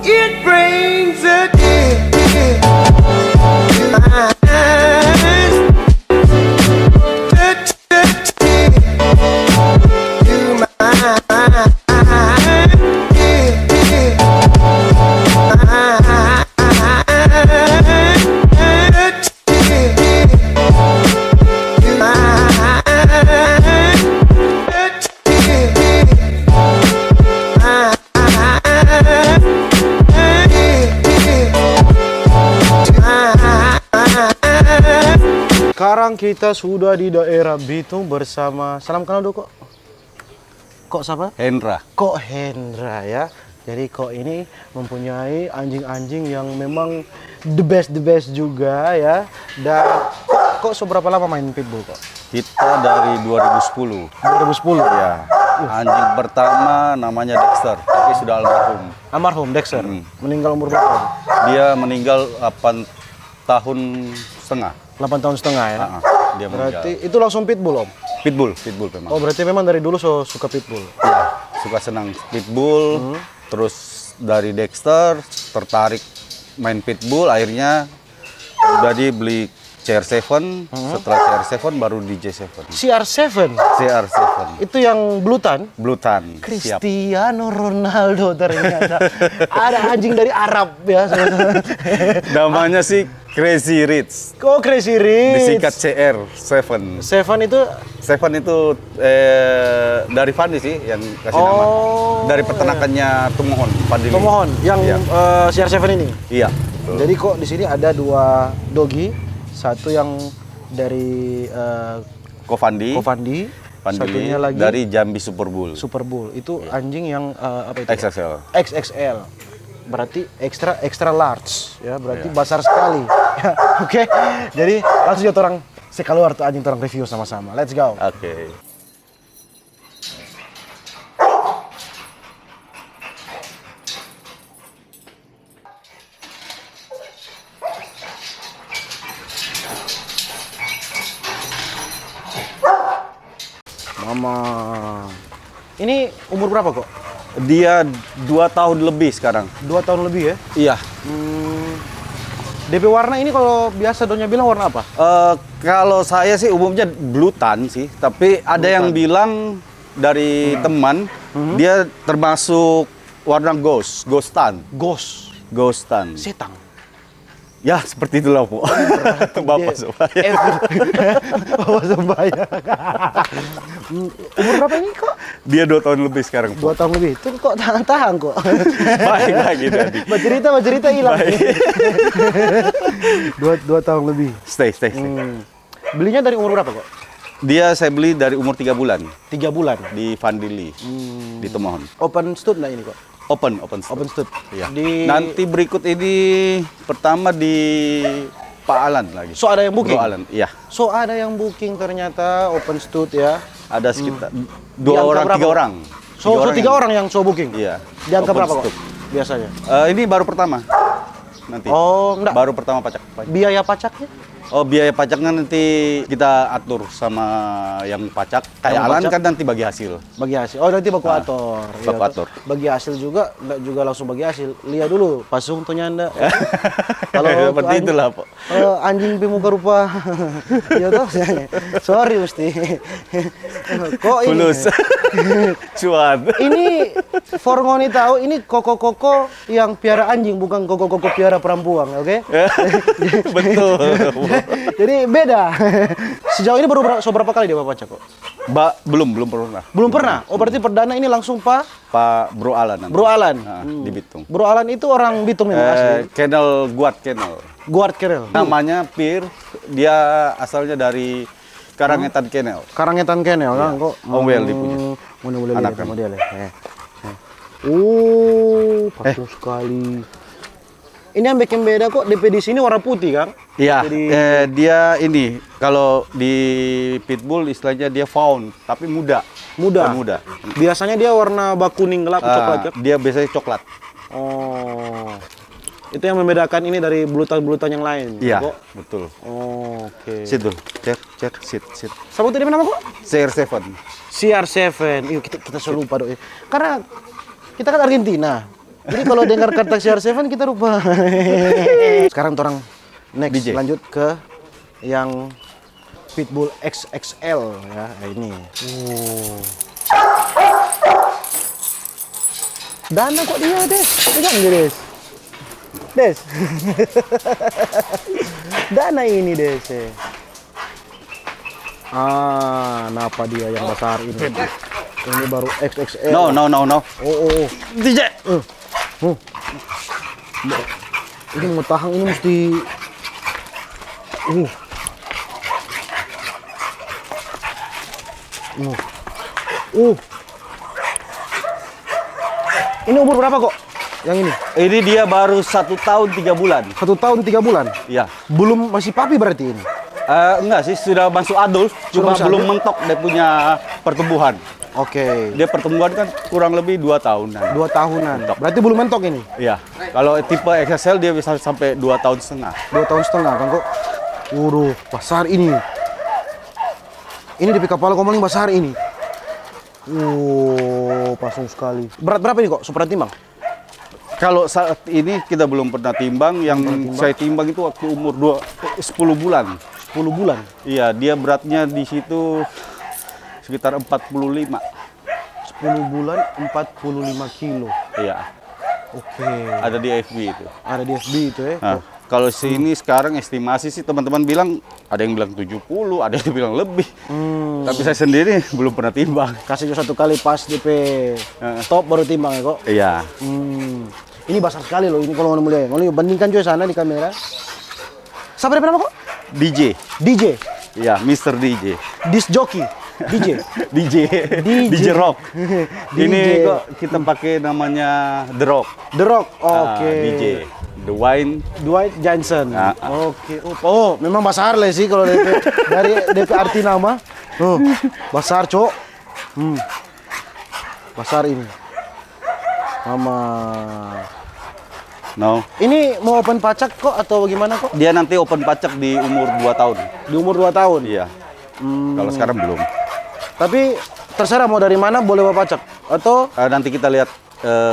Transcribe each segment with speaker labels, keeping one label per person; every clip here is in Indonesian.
Speaker 1: It brings a tear to my eyes. To my eyes.
Speaker 2: Sekarang kita sudah di daerah Bitung bersama, salam kenal dulu kok. Kok siapa?
Speaker 3: Hendra.
Speaker 2: Kok Hendra ya. Jadi kok ini mempunyai anjing-anjing yang memang the best juga ya. Dan kok seberapa lama main pitbull kok?
Speaker 3: Kita dari 2010.
Speaker 2: 2010
Speaker 3: Ya. Anjing pertama namanya Dexter, tapi sudah almarhum.
Speaker 2: Almarhum Dexter. Meninggal umur berapa?
Speaker 3: Dia meninggal 8 tahun setengah.
Speaker 2: 8 tahun setengah ya.
Speaker 3: Dia
Speaker 2: Berarti
Speaker 3: meninggal.
Speaker 2: itu langsung pitbull om?
Speaker 3: Pitbull memang.
Speaker 2: Oh berarti memang dari dulu suka pitbull?
Speaker 3: Ya, suka senang pitbull. Terus dari Dexter tertarik main pitbull, akhirnya jadi beli CR7. Setelah CR7 baru DJ7.
Speaker 2: CR7?
Speaker 3: CR7.
Speaker 2: Itu yang blutan?
Speaker 3: Blutan. Siap.
Speaker 2: Cristiano Ronaldo ternyata. Ada anjing dari Arab ya.
Speaker 3: Namanya sih Crazy Rich.
Speaker 2: Oh Crazy Rich.
Speaker 3: Disingkat CR7.
Speaker 2: Seven itu?
Speaker 3: Seven itu dari Fandi sih yang kasih nama. Dari peternakannya Tumohon, Fandi.
Speaker 2: Tumohon yang
Speaker 3: Iya.
Speaker 2: CR7 ini.
Speaker 3: Iya. Betul.
Speaker 2: Jadi kok di sini ada 2 dogi, satu yang dari
Speaker 3: Kofandi.
Speaker 2: Kofandi, satunya lagi
Speaker 3: dari Jambi Super Bull.
Speaker 2: Super Bull. Itu anjing yang apa itu?
Speaker 3: XXL.
Speaker 2: XXL. Berarti extra large ya, berarti besar sekali. Ya, oke. Jadi langsung aja orang keluar tuh anjing orang review sama-sama. Let's go.
Speaker 3: Oke.
Speaker 2: Mama. Ini umur berapa kok?
Speaker 3: Dia 2 tahun lebih sekarang.
Speaker 2: 2 tahun lebih ya?
Speaker 3: Iya.
Speaker 2: DP warna ini kalau biasa donya bilang warna apa?
Speaker 3: Kalau saya sih umumnya blutan sih, tapi ada yang bilang dari teman dia termasuk warna ghostan. Ghostan.
Speaker 2: Setang.
Speaker 3: Ya, seperti itulah, Bu. Bapak Sobaya.
Speaker 2: Bapak Sobaya. Umur berapa ini kok?
Speaker 3: Dia 2 tahun lebih sekarang, Bu.
Speaker 2: 2 tahun lebih. Itu kok tahan-tahan kok.
Speaker 3: Baik lagi tadi.
Speaker 2: Bercerita hilang.
Speaker 3: Baik.
Speaker 2: 2 tahun lebih.
Speaker 3: Stay.
Speaker 2: Belinya dari umur berapa kok?
Speaker 3: Dia saya beli dari umur 3 bulan
Speaker 2: 3 bulan.
Speaker 3: di Vandili, di Tomohon.
Speaker 2: Open stud nggak ini kok?
Speaker 3: Open
Speaker 2: Stud.
Speaker 3: Iya.
Speaker 2: Di...
Speaker 3: Nanti berikut ini pertama di Pak Alan lagi.
Speaker 2: So ada yang booking?
Speaker 3: Bro Alan, iya.
Speaker 2: So ada yang booking ternyata open stud ya.
Speaker 3: Ada sekitar
Speaker 2: Di angka berapa?
Speaker 3: 3 orang.
Speaker 2: So 3 orang yang so booking?
Speaker 3: Iya.
Speaker 2: Di angka
Speaker 3: Open
Speaker 2: berapa kok?
Speaker 3: stud.
Speaker 2: Biasanya?
Speaker 3: Ini baru pertama. Nanti.
Speaker 2: Oh, enggak.
Speaker 3: Baru pertama pajak.
Speaker 2: Biaya pajaknya?
Speaker 3: Oh, biaya pajaknya nanti kita atur sama yang pajak. Kayak
Speaker 2: Yang
Speaker 3: Alan
Speaker 2: pajak?
Speaker 3: kan nanti bagi hasil.
Speaker 2: Bagi hasil. Oh, nanti baku atur. Iya,
Speaker 3: baku atur.
Speaker 2: Bagi hasil juga, enggak juga langsung bagi hasil. Lihat dulu, pasung tuh nyanda. Kalau
Speaker 3: Seperti
Speaker 2: tuh
Speaker 3: itulah, Pak.
Speaker 2: anjing pemuka rupa. Ya toh, sorry mesti. Kok ini?
Speaker 3: Fulus. Cuan.
Speaker 2: Ini Forngoni tahu ini koko-koko yang piara anjing bukan koko-koko piara perempuan, oke?
Speaker 3: Betul.
Speaker 2: Jadi beda. Sejauh ini baru berapa kali dia pajak kok?
Speaker 3: Belum pernah.
Speaker 2: Belum pernah. Oh berarti perdana ini langsung
Speaker 3: Pak Bro Alan nanti.
Speaker 2: Bro Alan.
Speaker 3: Di Bitung.
Speaker 2: Bro Alan itu orang Bitung memang asli.
Speaker 3: Kennel Guard Kennel.
Speaker 2: Guard Kennel.
Speaker 3: Namanya Pir, dia asalnya dari Karangetan Kennel.
Speaker 2: Karangetan Kennel kan kok.
Speaker 3: Om Wel dia punya.
Speaker 2: Boleh lihat
Speaker 3: Anakan.
Speaker 2: sama dia lah. Oh, bagus sekali. Ini yang bikin beda kok DP di sini warna putih, Kang?
Speaker 3: Iya,
Speaker 2: Jadi-
Speaker 3: dia ini kalau di pitbull istilahnya dia fawn, tapi muda.
Speaker 2: Muda.
Speaker 3: Muda.
Speaker 2: Biasanya dia warna bak kuning gelap coklat, Kang?
Speaker 3: Dia biasanya coklat.
Speaker 2: Oh. Itu yang membedakan ini dari bulutan-bulutan yang lain.
Speaker 3: Iya,
Speaker 2: Kok?
Speaker 3: betul.
Speaker 2: Oh, oke.
Speaker 3: Sit dulu. Sit.
Speaker 2: Sama tadi nama kok?
Speaker 3: CR7.
Speaker 2: CR7. Kita selalu lupa dong. Karena kita kan Argentina. Jadi kalau dengar kata CR7 kita lupa. Sekarang orang next
Speaker 3: DJ.
Speaker 2: lanjut ke yang Pitbull XXL ya ini. Dana kok dia Des? Pegang dia Des. Des. Dana ini Des. Napa dia yang besar ini? Ini baru XXL.
Speaker 3: No.
Speaker 2: Oh.
Speaker 3: DJ.
Speaker 2: Ini mau tahan ini mesti. Ini umur berapa kok? Yang ini?
Speaker 3: Ini dia baru 1 tahun 3 bulan.
Speaker 2: 1 tahun 3 bulan.
Speaker 3: Ya.
Speaker 2: Belum masih papi berarti ini.
Speaker 3: Enggak sih, sudah masuk adult, cuma
Speaker 2: masuk
Speaker 3: belum
Speaker 2: adult?
Speaker 3: mentok dia punya pertumbuhan.
Speaker 2: Oke.
Speaker 3: Dia pertumbuhan kan kurang lebih 2 tahunan.
Speaker 2: 2 tahunan. Berarti belum mentok ini.
Speaker 3: Iya. Kalau tipe XXL dia bisa sampai 2 tahun setengah.
Speaker 2: 2 tahun setengah kan kok. Waduh, besar ini. Ini di kepala komang besar ini. Pasung sekali. Berat berapa ini kok? Super timbang?
Speaker 3: Kalau saat ini kita belum pernah timbang, yang saya timbang itu waktu umur 10 bulan.
Speaker 2: 10 bulan.
Speaker 3: Iya, dia beratnya di situ sekitar 45.
Speaker 2: 10 bulan 45 kilo.
Speaker 3: Iya,
Speaker 2: Oke.
Speaker 3: ada di FB itu.
Speaker 2: Ada di FB itu ya.
Speaker 3: Nah, kalau sini sekarang estimasi sih teman-teman bilang, ada yang bilang 70, ada yang bilang lebih. Tapi saya sendiri belum pernah timbang.
Speaker 2: Kasih juga 1 kali pas DP stop baru timbang ya kok.
Speaker 3: Iya.
Speaker 2: Ini besar sekali loh ini kalau mau mulia. Mau bandingkan juga sana di kamera. Siapa DP nama kok?
Speaker 3: DJ.
Speaker 2: DJ.
Speaker 3: Iya, Mr. DJ.
Speaker 2: Disc jockey. DJ.
Speaker 3: DJ. DJ Rock. Ini kok kita pakai namanya The Rock.
Speaker 2: The Rock. Oke.
Speaker 3: DJ. The Wine.
Speaker 2: Dwight Johnson.
Speaker 3: Ah.
Speaker 2: Oke. Oh, memang besar lah sih kalau DP dari DP arti nama. Oh, besar, Cok. Besar ini. Mama.
Speaker 3: No.
Speaker 2: Ini mau open pacak kok atau gimana kok?
Speaker 3: Dia nanti open pacak di umur 2 tahun.
Speaker 2: Di umur 2 tahun.
Speaker 3: Iya. Kalau sekarang belum.
Speaker 2: Tapi terserah mau dari mana boleh bawa pacak atau
Speaker 3: Nanti kita lihat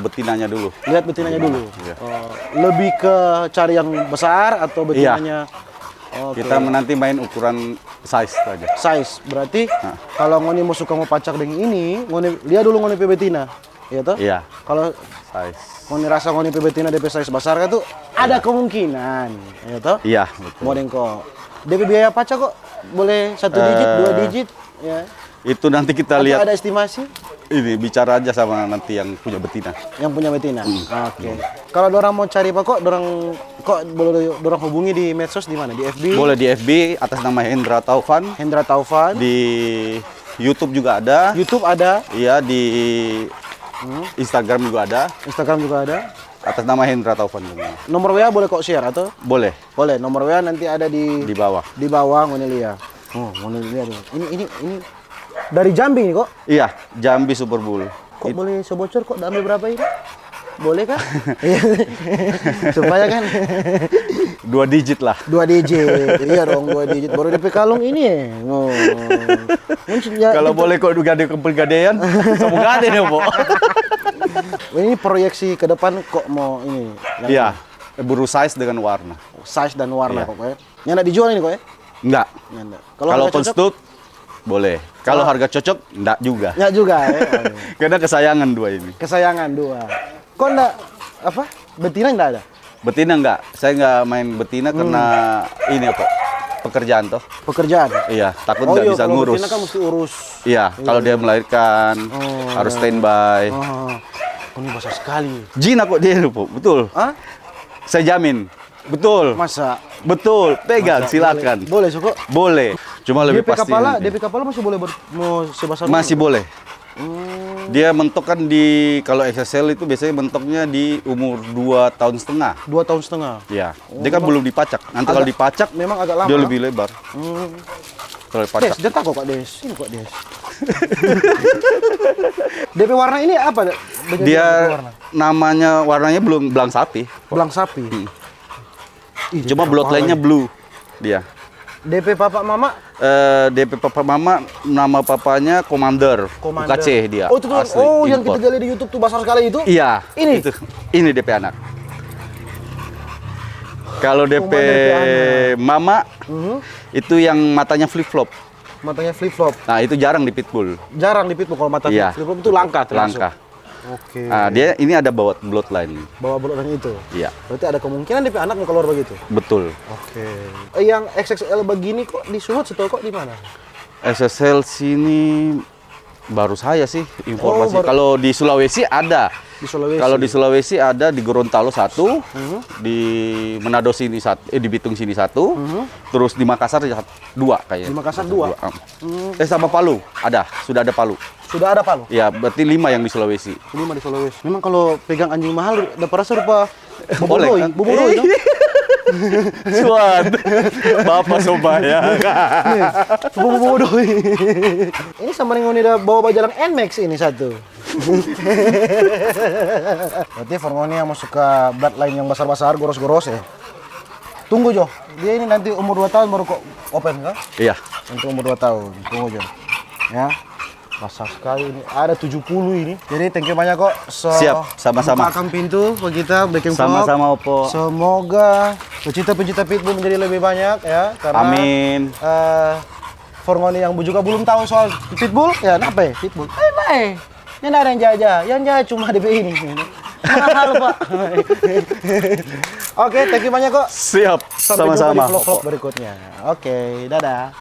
Speaker 3: betinanya dulu.
Speaker 2: lihat betinanya dulu.
Speaker 3: Iya.
Speaker 2: Lebih ke cari yang besar atau betinanya? Oke.
Speaker 3: Kita nanti main ukuran size saja.
Speaker 2: Size berarti kalau ngoni mau suka mau pacak dengan ini, ngoni lihat dulu ngoni pe betina, ya toh?
Speaker 3: Iya,
Speaker 2: Kalau
Speaker 3: size.
Speaker 2: ngoni rasa ngoni pe betina DP size besar kan tuh ada kemungkinan, ya toh?
Speaker 3: Iya, betul.
Speaker 2: Mau kok. DP biaya pacak kok boleh 1 digit, 2 digit, ya.
Speaker 3: Itu nanti kita
Speaker 2: Atau
Speaker 3: lihat.
Speaker 2: ada estimasi
Speaker 3: Ini bicara aja sama nanti yang punya betina.
Speaker 2: yang punya betina. Oke. Kalau dorang mau cari apa kok, dorang kok boleh dorang hubungi di medsos di mana? Di FB?
Speaker 3: Boleh di FB atas nama Hendra Taufan.
Speaker 2: Hendra Taufan.
Speaker 3: Di YouTube juga ada.
Speaker 2: YouTube ada,
Speaker 3: Iya, di Instagram juga ada.
Speaker 2: Instagram juga ada.
Speaker 3: Atas nama Hendra Taufan juga.
Speaker 2: Nomor WA boleh kok share atau?
Speaker 3: Boleh
Speaker 2: Boleh. Nomor WA nanti ada
Speaker 3: di bawah.
Speaker 2: di bawah ngoni lihat. Oh, ngoni lihat. Ini dari Jambi nih kok.
Speaker 3: Iya, Jambi Super Bull.
Speaker 2: Kok boleh sebocor kok damai berapa ini? Boleh kan? Supaya kan
Speaker 3: 2 digit lah.
Speaker 2: 2 digit. Iya dong 2 digit baru DP kalung ini ya. Oh.
Speaker 3: Kalau boleh kok juga di pegadaian, semoga ada nih, Po.
Speaker 2: Ini proyeksi ke depan kok mau ini. yang
Speaker 3: Iya, buru size dengan warna.
Speaker 2: size dan warna
Speaker 3: Iya.
Speaker 2: kok ya. Yang enggak dijual ini kok ya?
Speaker 3: Enggak.
Speaker 2: Enggak.
Speaker 3: Kalau
Speaker 2: harga cocok?
Speaker 3: konstut boleh. Kalau harga cocok enggak juga.
Speaker 2: Enggak juga ya.
Speaker 3: Karena kesayangan 2 ini.
Speaker 2: Kesayangan 2. Kok enggak apa? Betina enggak ada?
Speaker 3: Betina enggak. Saya enggak main betina karena ini apa? Pekerjaan toh.
Speaker 2: Pekerjaan.
Speaker 3: Iya, takut enggak bisa
Speaker 2: kalau
Speaker 3: ngurus.
Speaker 2: betina kan mesti urus.
Speaker 3: Iya, kalau dia melahirkan harus standby.
Speaker 2: Oh, ini besar sekali.
Speaker 3: Jina kok dia, Po. Betul.
Speaker 2: Hah?
Speaker 3: Saya jamin. Betul.
Speaker 2: Masa?
Speaker 3: Betul. Pegang, silakan.
Speaker 2: Boleh, Suko?
Speaker 3: Boleh. Cuma lebih
Speaker 2: DP
Speaker 3: pasti.
Speaker 2: kepala,
Speaker 3: nanti.
Speaker 2: DP kepala masih boleh mau sebesar
Speaker 3: Masih
Speaker 2: ini?
Speaker 3: boleh. Dia mentok kan di kalau XXL itu biasanya mentoknya di umur 2 tahun setengah.
Speaker 2: 2 tahun setengah.
Speaker 3: Ya, dia kan belum dipacak. Nanti kalau dipacak
Speaker 2: Memang agak lama.
Speaker 3: dia lebih lebar. Kalau
Speaker 2: Des,
Speaker 3: dipacak.
Speaker 2: dia takut kok Des. Ini kok Des. DP warna ini apa?
Speaker 3: Dia warnanya belum belang sapi.
Speaker 2: belang sapi. Ih,
Speaker 3: Cuma
Speaker 2: DP
Speaker 3: bloodline-nya
Speaker 2: kepala.
Speaker 3: blue dia.
Speaker 2: DP Papa Mama?
Speaker 3: DP Papa Mama, nama papanya Commander.
Speaker 2: Commander.
Speaker 3: UKC dia.
Speaker 2: Oh, itu tuh.
Speaker 3: asli,
Speaker 2: Oh, yang kita
Speaker 3: import.
Speaker 2: gali di YouTube tuh besar sekali itu?
Speaker 3: Iya.
Speaker 2: Ini?
Speaker 3: Ini DP anak. Kalau DP
Speaker 2: DP
Speaker 3: Mama, itu yang matanya flip-flop.
Speaker 2: Matanya flip-flop.
Speaker 3: Nah, itu jarang di pitbull.
Speaker 2: Jarang di pitbull kalau matanya
Speaker 3: Iya.
Speaker 2: flip-flop itu langka termasuk.
Speaker 3: Langka.
Speaker 2: Oke.
Speaker 3: Nah, dia ini ada bawa bloodline.
Speaker 2: Bawa bulutan itu.
Speaker 3: Iya,
Speaker 2: Berarti ada kemungkinan DP anak mau keluar begitu.
Speaker 3: betul.
Speaker 2: Oke. Yang XXL begini kok di Suhut setahu kok di mana?
Speaker 3: SSL sini baru saya sih informasi.
Speaker 2: Oh, baru-
Speaker 3: Kalau di Sulawesi ada.
Speaker 2: Di Sulawesi.
Speaker 3: Kalau di Sulawesi ada di Gorontalo satu, di Manado sini satu, di Bitung sini satu, terus di Makassar dua kayaknya.
Speaker 2: Di Makassar dua?
Speaker 3: Sama Palu ada, sudah ada Palu.
Speaker 2: Sudah ada Palu.
Speaker 3: Ya, berarti 5 yang di Sulawesi.
Speaker 2: 5 di Sulawesi. Memang kalau pegang anjing mahal dapat rasa rupa
Speaker 3: Boleh, kan?
Speaker 2: boboloi dong.
Speaker 3: Suat, Bapak Sobaya.
Speaker 2: Boboloi. Ini sama dengan udah bawa bajalang Nmax ini satu. Berarti Formoni yang masuk ke bloodline yang besar-besar, goros-goros ya. Tunggu Jo, dia ini nanti umur 2 tahun baru kok open kan?
Speaker 3: Iya.
Speaker 2: Untuk umur 2 tahun, tunggu Jo. Ya, basah sekali ini, ada 70 ini. Jadi thank you banyak kok.
Speaker 3: Siap, sama-sama.
Speaker 2: Bukakan pintu buat kita bikin vlog.
Speaker 3: Sama-sama, Opo.
Speaker 2: Semoga pecinta-pecinta pitbull menjadi lebih banyak ya. Karena
Speaker 3: Amin.
Speaker 2: Formoni yang juga belum tahu soal pitbull, ya apa ya? Pitbull. Ini ada yang jajah, yang jajah cuma DP ini. Mahal Pak. Oke, thank you banyak kok.
Speaker 3: Siap,
Speaker 2: Sampai jumpa di
Speaker 3: sama-sama.
Speaker 2: vlog-vlog berikutnya. Oke, dadah.